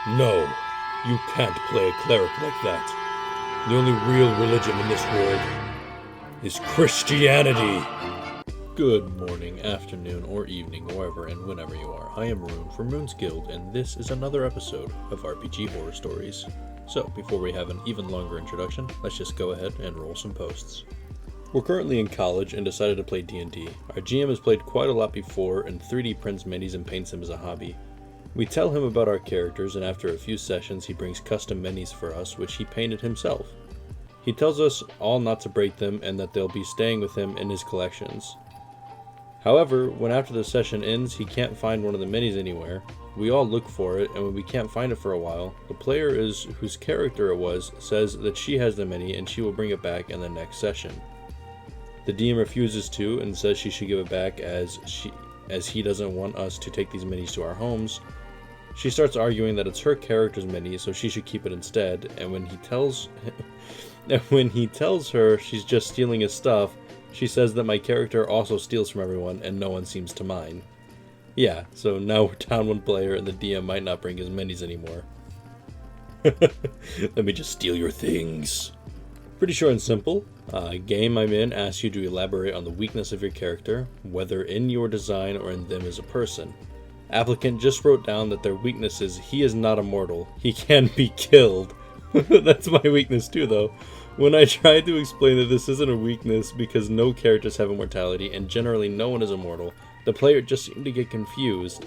No, you can't play a cleric like that. The only real religion in this world is Christianity. Good morning, afternoon, or evening, wherever and whenever you are. I am Rune from Rune's Guild, and this is another episode of RPG Horror Stories. So, before we have an even longer introduction, let's just go ahead and roll some posts. We're currently in college and decided to play D&D. Our GM has played quite a lot before and 3D prints minis and paints them as a hobby. We tell him about our characters, and after a few sessions he brings custom minis for us, which he painted himself. He tells us all not to break them and that they'll be staying with him in his collections. However, when after the session ends he can't find one of the minis anywhere, we all look for it, and when we can't find it for a while, the player whose character it was says that she has the mini and she will bring it back in the next session. The DM refuses to and says she should give it back as he doesn't want us to take these minis to our homes. She starts arguing that it's her character's mini, so she should keep it instead, and when he tells her she's just stealing his stuff, she says that my character also steals from everyone and no one seems to mind. Yeah, so now we're down one player and the DM might not bring his minis anymore. Let me just steal your things. Pretty short and simple. Game I'm in asks you to elaborate on the weakness of your character, whether in your design or in them as a person. Applicant just wrote down that their weakness is he is not immortal, he can be killed. That's my weakness too though. When I tried to explain that this isn't a weakness because no characters have immortality and generally no one is immortal, the player just seemed to get confused.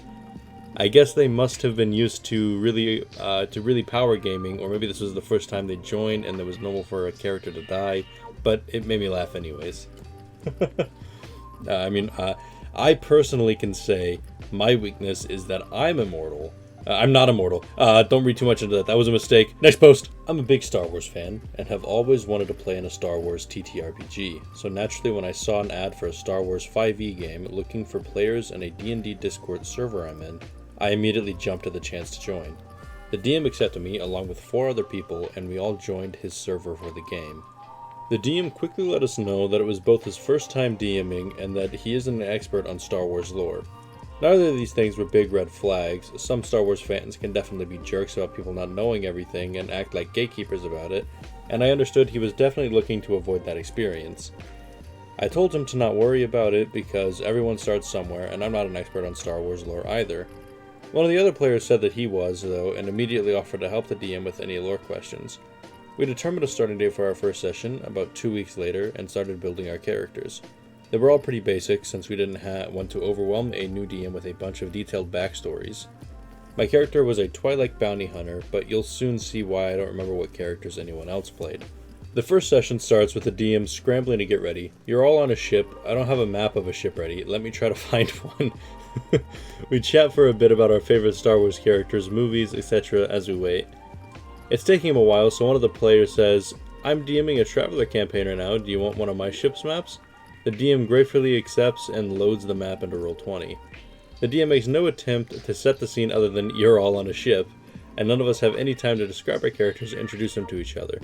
I guess they must have been used to really power gaming, or maybe this was the first time they joined and it was normal for a character to die, but it made me laugh anyways. I personally can say my weakness is that I'm immortal. I'm not immortal. Don't read too much into that. That was a mistake. Next post! I'm a big Star Wars fan, and have always wanted to play in a Star Wars TTRPG, so naturally when I saw an ad for a Star Wars 5e game looking for players in a D&D Discord server I'm in, I immediately jumped at the chance to join. The DM accepted me along with 4 other people, and we all joined his server for the game. The DM quickly let us know that it was both his first time DMing and that he isn't an expert on Star Wars lore. Neither of these things were big red flags. Some Star Wars fans can definitely be jerks about people not knowing everything and act like gatekeepers about it, and I understood he was definitely looking to avoid that experience. I told him to not worry about it because everyone starts somewhere and I'm not an expert on Star Wars lore either. One of the other players said that he was, though, and immediately offered to help the DM with any lore questions. We determined a starting date for our first session about 2 weeks later and started building our characters. They were all pretty basic since we didn't want to overwhelm a new DM with a bunch of detailed backstories. My character was a Twilight bounty hunter, but you'll soon see why I don't remember what characters anyone else played. The first session starts with the DM scrambling to get ready. You're all on a ship. I don't have a map of a ship ready. Let me try to find one. We chat for a bit about our favorite Star Wars characters, movies, etc. as we wait. It's taking him a while, so one of the players says, I'm DMing a Traveler campaign right now. Do you want one of my ship's maps? The DM gratefully accepts and loads the map into Roll20. The DM makes no attempt to set the scene other than you're all on a ship, and none of us have any time to describe our characters or introduce them to each other.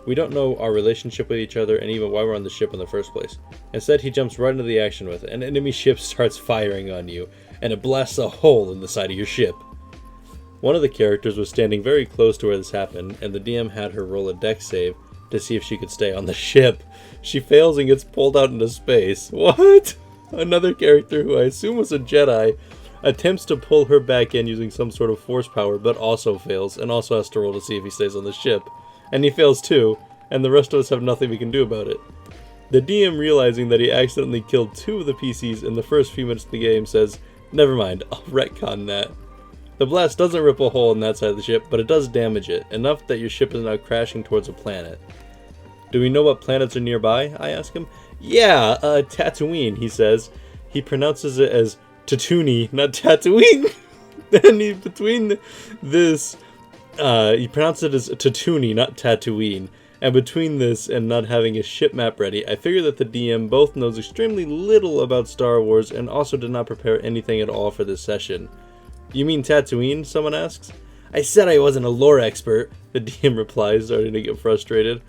We don't know our relationship with each other and even why we're on the ship in the first place. Instead, he jumps right into the action with it. An enemy ship starts firing on you, and it blasts a hole in the side of your ship. One of the characters was standing very close to where this happened, and the DM had her roll a dex save to see if she could stay on the ship. She fails and gets pulled out into space. What? Another character, who I assume was a Jedi, attempts to pull her back in using some sort of force power, but also fails, and also has to roll to see if he stays on the ship. And he fails too, and the rest of us have nothing we can do about it. The DM, realizing that he accidentally killed 2 of the PCs in the first few minutes of the game, says, never mind, I'll retcon that. The blast doesn't rip a hole in that side of the ship, but it does damage it, enough that your ship is now crashing towards a planet. Do we know what planets are nearby? I ask him. Yeah, Tatooine, he says. He pronounces it as Tatooine, not Tatooine. Then he pronounces it as Tatooine, not Tatooine. And between this and not having a ship map ready, I figure that the DM both knows extremely little about Star Wars and also did not prepare anything at all for this session. You mean Tatooine? Someone asks. I said I wasn't a lore expert, the DM replies, starting to get frustrated.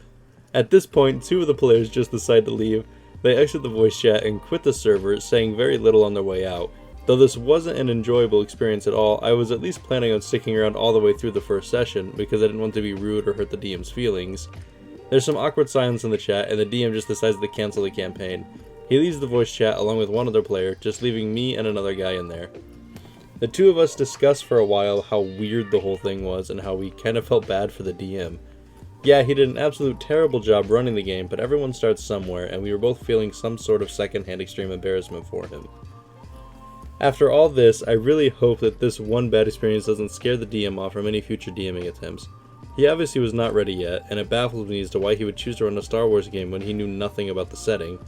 At this point, 2 of the players just decide to leave. They exit the voice chat and quit the server, saying very little on their way out. Though this wasn't an enjoyable experience at all, I was at least planning on sticking around all the way through the first session, because I didn't want to be rude or hurt the DM's feelings. There's some awkward silence in the chat, and the DM just decides to cancel the campaign. He leaves the voice chat along with one other player, just leaving me and another guy in there. The two of us discussed for a while how weird the whole thing was, and how we kind of felt bad for the DM. Yeah, he did an absolute terrible job running the game, but everyone starts somewhere, and we were both feeling some sort of secondhand extreme embarrassment for him. After all this, I really hope that this one bad experience doesn't scare the DM off from any future DMing attempts. He obviously was not ready yet, and it baffles me as to why he would choose to run a Star Wars game when he knew nothing about the setting.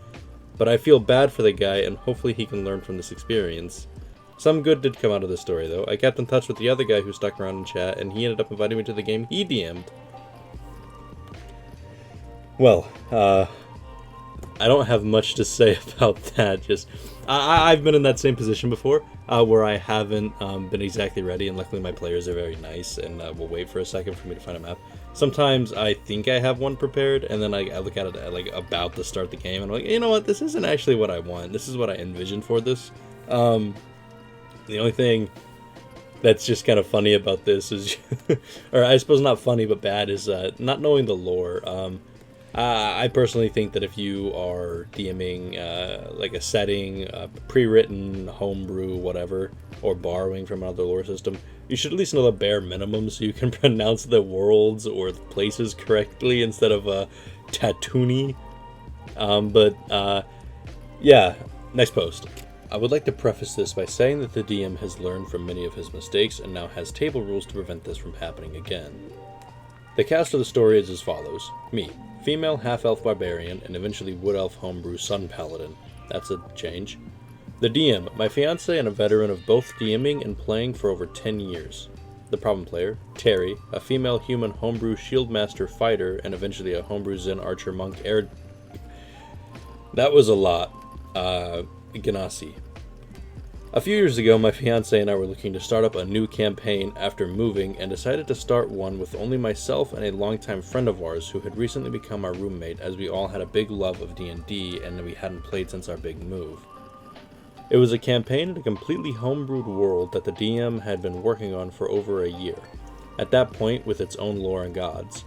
But I feel bad for the guy, and hopefully he can learn from this experience. Some good did come out of this story, though. I kept in touch with the other guy who stuck around in chat, and he ended up inviting me to the game he DM'd. Well, I don't have much to say about that. Just, I've been in that same position before, where I haven't been exactly ready, and luckily my players are very nice, and will wait for a second for me to find a map. Sometimes I think I have one prepared, and then I look at it like about to start the game, and I'm like, you know what, this isn't actually what I want. This is what I envisioned for this. The only thing that's just kind of funny about this is, or I suppose not funny but bad, is not knowing the lore. I personally think that if you are DMing like a setting, pre-written, homebrew, whatever, or borrowing from another lore system, you should at least know the bare minimum so you can pronounce the worlds or the places correctly instead of Tatooine. Yeah, next post. I would like to preface this by saying that the DM has learned from many of his mistakes and now has table rules to prevent this from happening again. The cast of the story is as follows. Me, female half-elf barbarian, and eventually wood-elf homebrew sun paladin. That's a change. The DM, my fiancé and a veteran of both DMing and playing for over 10 years. The problem player, Terry, a female human homebrew shieldmaster fighter, and eventually a homebrew Zen archer monk air... That was a lot. Ganassi. A few years ago, my fiancé and I were looking to start up a new campaign after moving, and decided to start one with only myself and a longtime friend of ours who had recently become our roommate, as we all had a big love of D&D and we hadn't played since our big move. It was a campaign in a completely homebrewed world that the DM had been working on for over a year, at that point with its own lore and gods.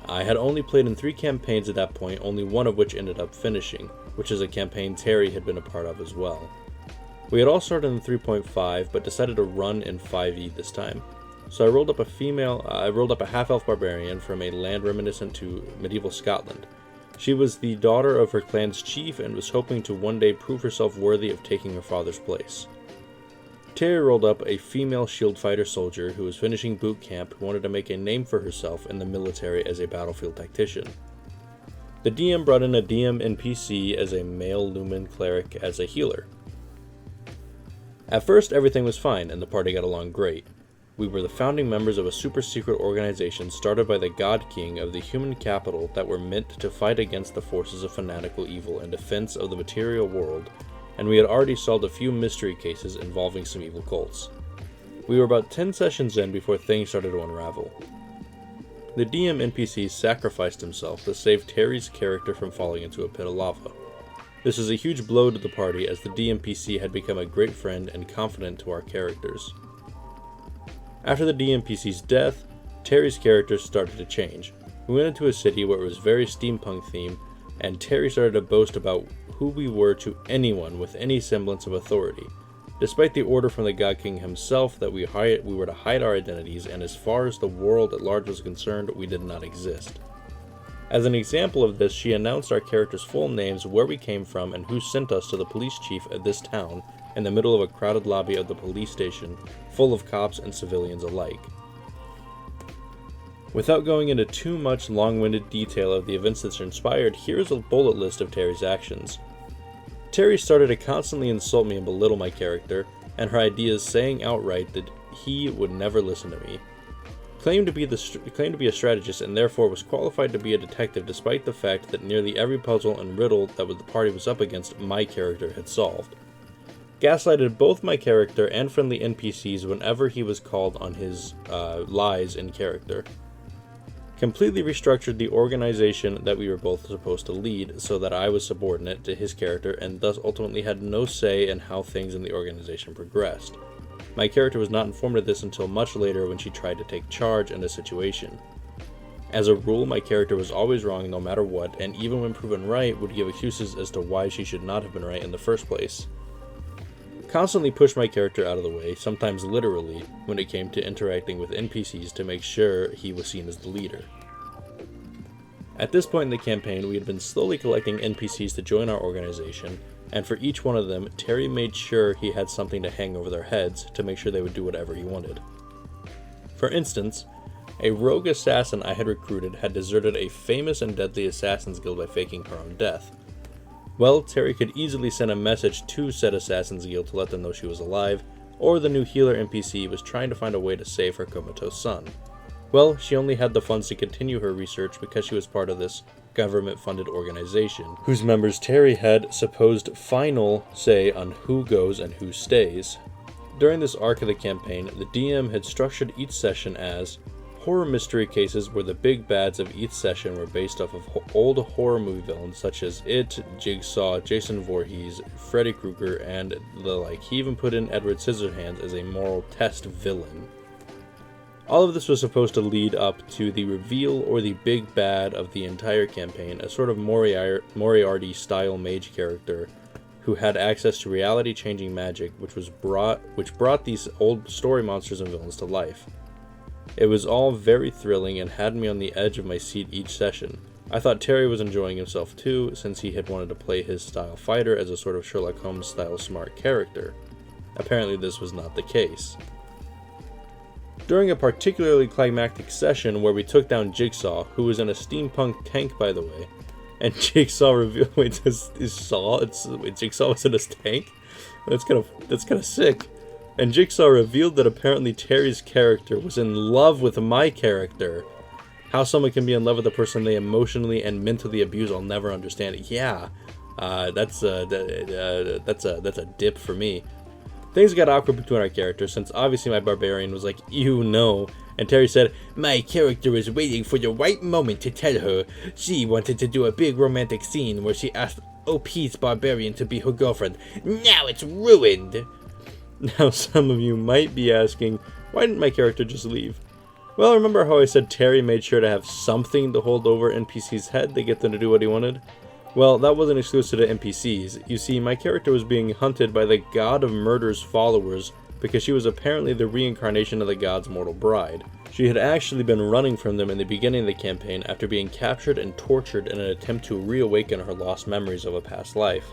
I had only played in 3 campaigns at that point, only one of which ended up finishing, which is a campaign Terry had been a part of as well. We had all started in 3.5, but decided to run in 5e this time. So I rolled up a half-elf barbarian from a land reminiscent to medieval Scotland. She was the daughter of her clan's chief and was hoping to one day prove herself worthy of taking her father's place. Terry rolled up a female shield fighter soldier who was finishing boot camp who wanted to make a name for herself in the military as a battlefield tactician. The DM brought in a DM NPC as a male Lumen cleric as a healer. At first, everything was fine, and the party got along great. We were the founding members of a super-secret organization started by the God King of the human capital that were meant to fight against the forces of fanatical evil in defense of the material world, and we had already solved a few mystery cases involving some evil cults. We were about 10 sessions in before things started to unravel. The DM NPC sacrificed himself to save Terry's character from falling into a pit of lava. This was a huge blow to the party, as the DMPC had become a great friend and confidant to our characters. After the DMPC's death, Terry's character started to change. We went into a city where it was very steampunk themed, and Terry started to boast about who we were to anyone with any semblance of authority, despite the order from the God King himself that we were to hide our identities, and as far as the world at large was concerned, we did not exist. As an example of this, she announced our characters' full names, where we came from, and who sent us to the police chief of this town, in the middle of a crowded lobby of the police station, full of cops and civilians alike. Without going into too much long-winded detail of the events that transpired, here is a bullet list of Terry's actions. Terry started to constantly insult me and belittle my character, and her ideas, saying outright that he would never listen to me. Claimed to be a strategist and therefore was qualified to be a detective, despite the fact that nearly every puzzle and riddle that the party was up against, my character had solved. Gaslighted both my character and friendly NPCs whenever he was called on his lies in character. completely restructured the organization that we were both supposed to lead so that I was subordinate to his character and thus ultimately had no say in how things in the organization progressed. My character was not informed of this until much later when she tried to take charge in a situation. As a rule, my character was always wrong no matter what, and even when proven right, would give excuses as to why she should not have been right in the first place. Constantly pushed my character out of the way, sometimes literally, when it came to interacting with NPCs to make sure he was seen as the leader. At this point in the campaign, we had been slowly collecting NPCs to join our organization, and for each one of them, Terry made sure he had something to hang over their heads to make sure they would do whatever he wanted. For instance, a rogue assassin I had recruited had deserted a famous and deadly assassins guild by faking her own death. Well, Terry could easily send a message to said assassins guild to let them know she was alive, or the new healer NPC was trying to find a way to save her comatose son. Well, she only had the funds to continue her research because she was part of this government-funded organization, whose members Terry had supposed final say on who goes and who stays. During this arc of the campaign, the DM had structured each session as horror mystery cases where the big bads of each session were based off of old horror movie villains such as It, Jigsaw, Jason Voorhees, Freddy Krueger, and the like. He even put in Edward Scissorhands as a moral test villain. All of this was supposed to lead up to the reveal or the big bad of the entire campaign, a sort of Moriarty-style mage character who had access to reality-changing magic which brought these old story monsters and villains to life. It was all very thrilling and had me on the edge of my seat each session. I thought Terry was enjoying himself too, since he had wanted to play his style fighter as a sort of Sherlock Holmes style smart character. Apparently this was not the case. During a particularly climactic session where we took down Jigsaw, who was in a steampunk tank by the way, and Jigsaw revealed, Jigsaw was in his tank? That's kind of sick. And Jigsaw revealed that apparently Terry's character was in love with my character. How someone can be in love with a person they emotionally and mentally abuse, I'll never understand it. Yeah, that's a dip for me. Things got awkward between our characters, since obviously my barbarian was like, "You know," and Terry said, "My character was waiting for the right moment to tell her. She wanted to do a big romantic scene where she asked OP's barbarian to be her girlfriend. Now it's ruined." Now some of you might be asking, why didn't my character just leave? Well, remember how I said Terry made sure to have something to hold over NPC's head to get them to do what he wanted? Well, that wasn't exclusive to NPCs. You see, my character was being hunted by the God of Murder's followers because she was apparently the reincarnation of the god's mortal bride. She had actually been running from them in the beginning of the campaign after being captured and tortured in an attempt to reawaken her lost memories of a past life.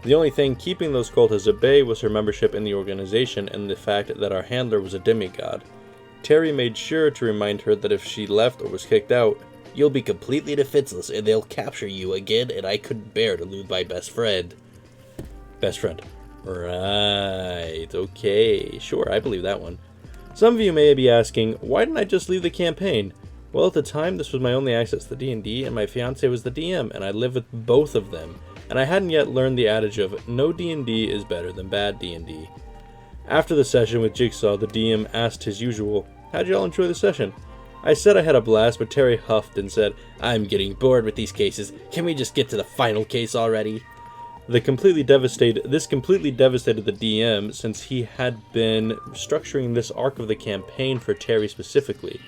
The only thing keeping those cultists at bay was her membership in the organization and the fact that our handler was a demigod. Terry made sure to remind her that if she left or was kicked out, "You'll be completely defenseless and they'll capture you again, and I couldn't bear to lose my best friend." Best friend. Right, okay, sure, I believe that one. Some of you may be asking, why didn't I just leave the campaign? Well, at the time, this was my only access to D&D, and my fiancé was the DM, and I lived with both of them. And I hadn't yet learned the adage of, no D&D is better than bad D&D. After the session with Jigsaw, the DM asked his usual, "How'd y'all enjoy the session?" I said I had a blast, but Terry huffed and said, "I'm getting bored with these cases. Can we just get to the final case already?" This completely devastated the DM, since he had been structuring this arc of the campaign for Terry specifically.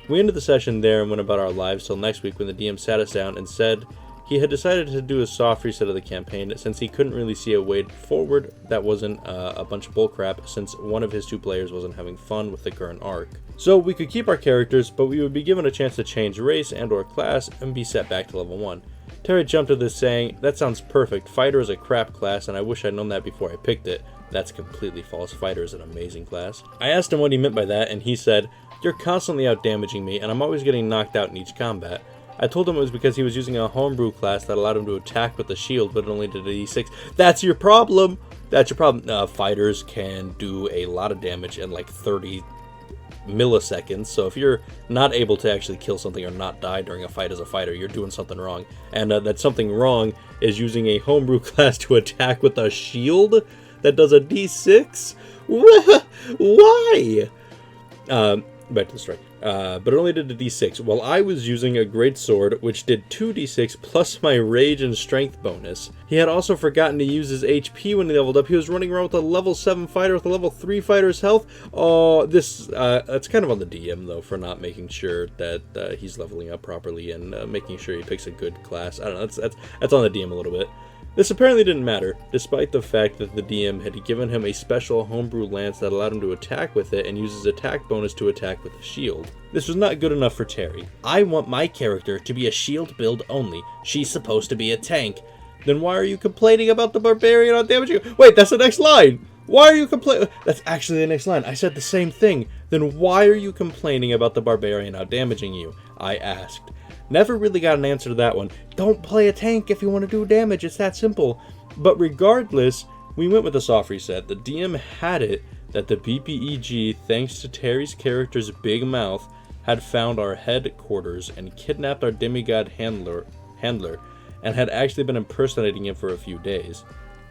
We ended the session there and went about our lives till next week when the DM sat us down and said he had decided to do a soft reset of the campaign since he couldn't really see a way forward that wasn't a bunch of bullcrap, since one of his two players wasn't having fun with the current arc. So we could keep our characters, but we would be given a chance to change race and or class and be set back to level 1. Terry jumped at this saying, "That sounds perfect. Fighter is a crap class and I wish I'd known that before I picked it." That's completely false. Fighter is an amazing class. I asked him what he meant by that and he said, "You're constantly out damaging me and I'm always getting knocked out in each combat." I told him it was because he was using a homebrew class that allowed him to attack with the shield, but it only did a d6. That's your problem! That's your problem. Fighters can do a lot of damage in like 30 milliseconds, so if you're not able to actually kill something or not die during a fight as a fighter, you're doing something wrong. And that something wrong is using a homebrew class to attack with a shield that does a d6? Why? Back to the story. But it only did a d6. While I was using a great sword, which did 2d6 plus my rage and strength bonus. He had also forgotten to use his HP when he leveled up. He was running around with a level 7 fighter with a level 3 fighter's health. Oh, that's kind of on the DM, though, for not making sure that he's leveling up properly and making sure he picks a good class. I don't know, that's on the DM a little bit. This apparently didn't matter, despite the fact that the DM had given him a special homebrew lance that allowed him to attack with it and use his attack bonus to attack with a shield. This was not good enough for Terry. I want my character to be a shield build only. She's supposed to be a tank. Then why are you complaining about the barbarian on damaging you? Wait, that's the next line! Why are you complaining? That's actually the next line. I said the same thing. Then why are you complaining about the barbarian out damaging you? I asked. Never really got an answer to that one. Don't play a tank if you want to do damage, it's that simple. But regardless, we went with a soft reset. The DM had it that the BPEG, thanks to Terry's character's big mouth, had found our headquarters and kidnapped our demigod handler, and had actually been impersonating him for a few days.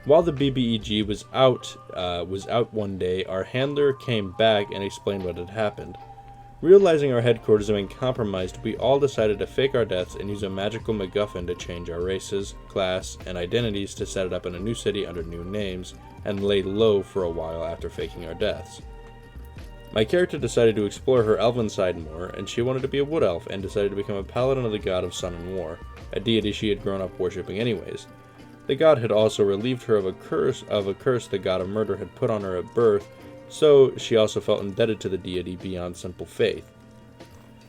While the BBEG was out one day, our handler came back and explained what had happened. Realizing our headquarters had been compromised, we all decided to fake our deaths and use a magical MacGuffin to change our races, class, and identities to set it up in a new city under new names, and lay low for a while after faking our deaths. My character decided to explore her elven side more, and she wanted to be a wood elf and decided to become a paladin of the god of sun and war, a deity she had grown up worshipping anyways. The god had also relieved her of a curse the god of murder had put on her at birth, so she also felt indebted to the deity beyond simple faith.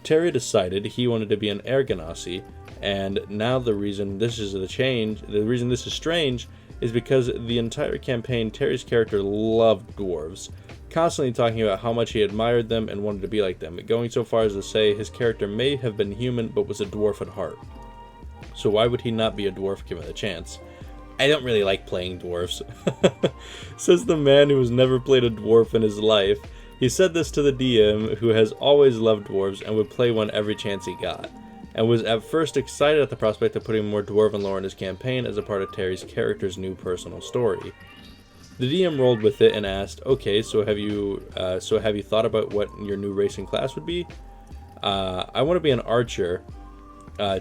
Terry decided he wanted to be an Erganasi, and now the reason this is strange is because the entire campaign Terry's character loved dwarves, constantly talking about how much he admired them and wanted to be like them, going so far as to say his character may have been human but was a dwarf at heart. So why would he not be a dwarf given the chance? I don't really like playing dwarves, says the man who has never played a dwarf in his life. He said this to the DM, who has always loved dwarves and would play one every chance he got, and was at first excited at the prospect of putting more dwarven lore in his campaign as a part of Terry's character's new personal story. The DM rolled with it and asked, okay, so have you thought about what your new race and class would be? I want to be an archer,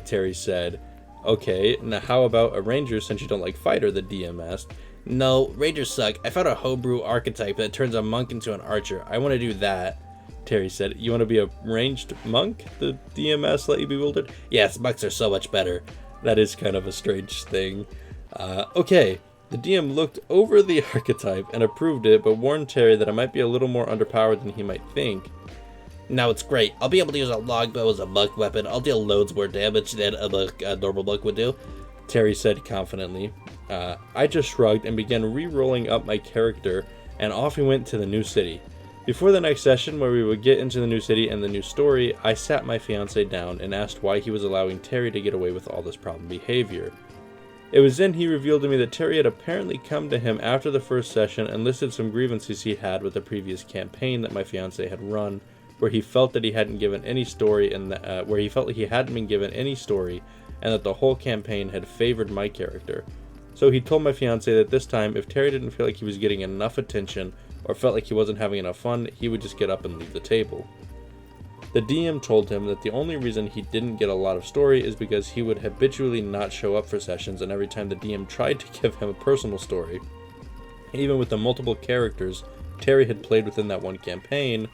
Terry said. Okay, now how about a ranger since you don't like fighter, the DM asked. No, rangers suck. I found a homebrew archetype that turns a monk into an archer. I want to do that, Terry said. You want to be a ranged monk? The DM asked, slightly bewildered. Yes, monks are so much better. That is kind of a strange thing. Okay, the DM looked over the archetype and approved it, but warned Terry that it might be a little more underpowered than he might think. Now it's great. I'll be able to use a longbow as a monk weapon. I'll deal loads more damage than a normal monk would do, Terry said confidently. I just shrugged and began re-rolling up my character, and off we went to the new city. Before the next session, where we would get into the new city and the new story, I sat my fiancé down and asked why he was allowing Terry to get away with all this problem behavior. It was then he revealed to me that Terry had apparently come to him after the first session and listed some grievances he had with the previous campaign that my fiancé had run, where he felt that he hadn't given any story and where he felt like he hadn't been given any story, and that the whole campaign had favored my character. So he told my fiancé that this time, if Terry didn't feel like he was getting enough attention or felt like he wasn't having enough fun, he would just get up and leave the table. The DM told him that the only reason he didn't get a lot of story is because he would habitually not show up for sessions, and every time the DM tried to give him a personal story, even with the multiple characters Terry had played within that one campaign,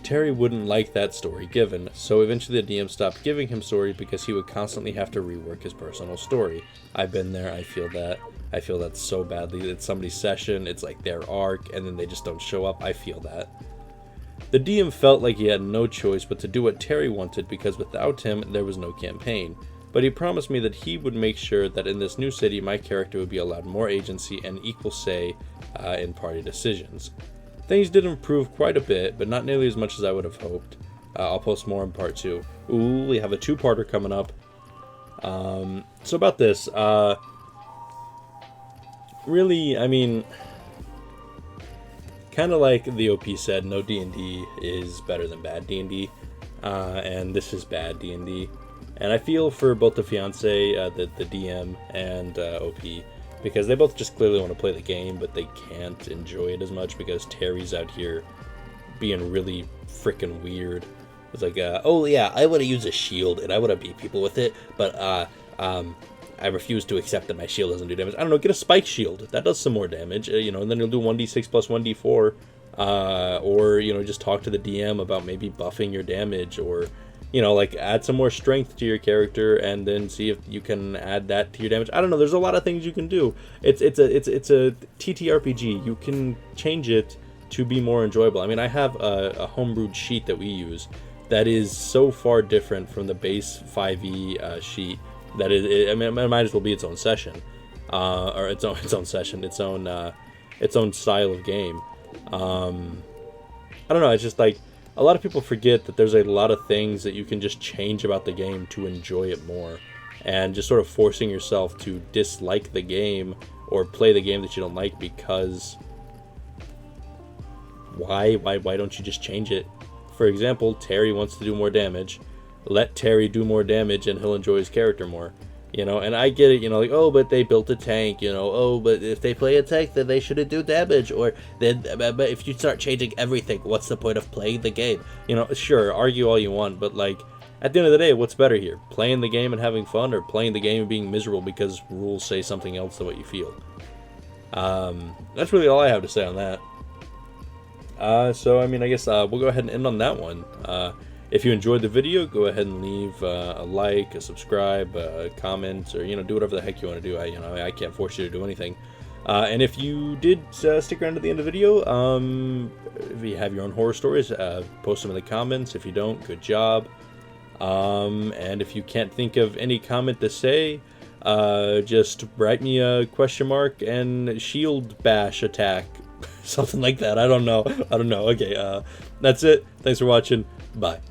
Terry wouldn't like that story given, so eventually the DM stopped giving him story because he would constantly have to rework his personal story. I've been there, I feel that. I feel that so badly. It's somebody's session, it's like their arc, and then they just don't show up. I feel that. The DM felt like he had no choice but to do what Terry wanted because without him, there was no campaign. But he promised me that he would make sure that in this new city, my character would be allowed more agency and equal say in party decisions. Things did improve quite a bit, but not nearly as much as I would have hoped. I'll post more in part 2. Ooh, we have a 2-parter coming up. So about this, really, I mean, kind of like the OP said, no D&D is better than bad D&D, and this is bad D&D. And I feel for both the fiancé, the DM, and OP, because they both just clearly want to play the game, but they can't enjoy it as much because Terry's out here being really freaking weird. It's like, oh yeah, I want to use a shield and I want to beat people with it, but I refuse to accept that my shield doesn't do damage. I don't know, get a spike shield. That does some more damage, you know, and then you'll do 1d6 plus 1d4. Or, you know, just talk to the DM about maybe buffing your damage, or, you know, like add some more strength to your character and then see if you can add that to your damage. I don't know, there's a lot of things you can do. It's a TTRPG. You can change it to be more enjoyable. I mean, I have a homebrewed sheet that we use that is so far different from the base 5e sheet that I mean, it might as well be its own session, or its own session, its own style of game. I don't know, it's just like, a lot of people forget that there's a lot of things that you can just change about the game to enjoy it more, and just sort of forcing yourself to dislike the game or play the game that you don't like because why don't you just change it? For example, Terry wants to do more damage. Let Terry do more damage and he'll enjoy his character more. You know, and I get it, you know, like, oh, but they built a tank, you know, oh, but if they play a tank, then they shouldn't do damage, or then, but if you start changing everything, what's the point of playing the game? You know, sure, argue all you want, but, like, at the end of the day, what's better here? Playing the game and having fun, or playing the game and being miserable because rules say something else than what you feel? That's really all I have to say on that. So, I mean, I guess we'll go ahead and end on that one. If you enjoyed the video, go ahead and leave a like, a subscribe, a comment, or, you know, do whatever the heck you want to do. I can't force you to do anything. And if you did stick around to the end of the video, if you have your own horror stories, post them in the comments. If you don't, good job. And if you can't think of any comment to say, just write me a question mark and shield bash attack. Something like that. I don't know. Okay, that's it. Thanks for watching. Bye.